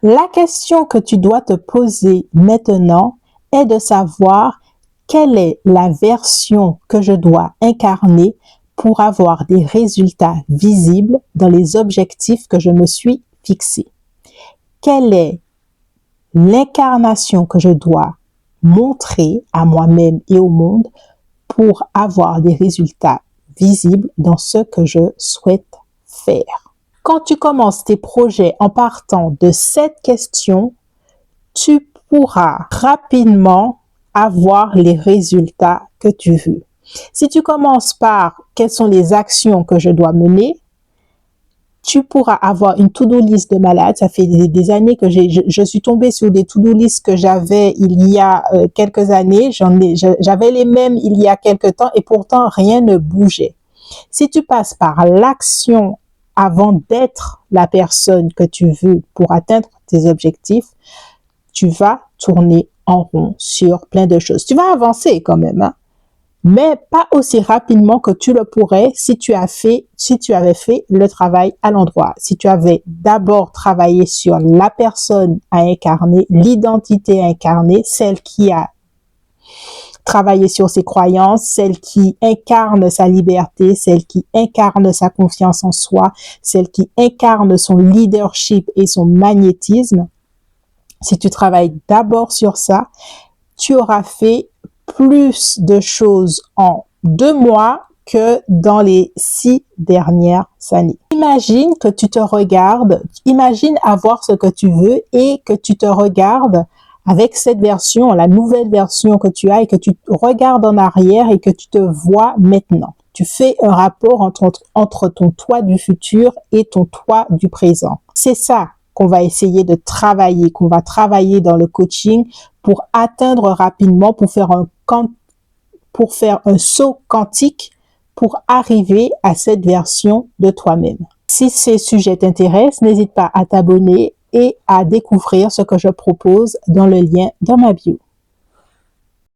La question que tu dois te poser maintenant est de savoir quelle est la version que je dois incarner pour avoir des résultats visibles dans les objectifs que je me suis fixés. Quelle est l'incarnation que je dois montrer à moi-même et au monde pour avoir des résultats visibles dans ce que je souhaite faire. Quand tu commences tes projets en partant de cette question, tu pourras rapidement avoir les résultats que tu veux. Si tu commences par quelles sont les actions que je dois mener, tu pourras avoir une to-do list de malade. Ça fait des années que je suis tombée sur des to-do list que j'avais il y a quelques années. J'avais les mêmes il y a quelques temps et pourtant rien ne bougeait. Si tu passes par l'action avant d'être la personne que tu veux pour atteindre tes objectifs, tu vas tourner en rond sur plein de choses. Tu vas avancer quand même, hein? Mais pas aussi rapidement que tu le pourrais si tu avais fait le travail à l'endroit. Si tu avais d'abord travaillé sur la personne à incarner, l'identité à incarner, celle qui a travaillé sur ses croyances, celle qui incarne sa liberté, celle qui incarne sa confiance en soi, celle qui incarne son leadership et son magnétisme. Si tu travailles d'abord sur ça, tu auras fait plus de choses en 2 mois que dans les 6 dernières années. Imagine que tu te regardes, imagine avoir ce que tu veux et que tu te regardes avec cette version, la nouvelle version que tu as et que tu regardes en arrière et que tu te vois maintenant. Tu fais un rapport entre ton toi du futur et ton toi du présent. C'est ça qu'on va essayer de travailler, qu'on va travailler dans le coaching pour atteindre rapidement, pour faire un saut quantique pour arriver à cette version de toi-même. Si ces sujets t'intéressent, n'hésite pas à t'abonner et à découvrir ce que je propose dans le lien dans ma bio.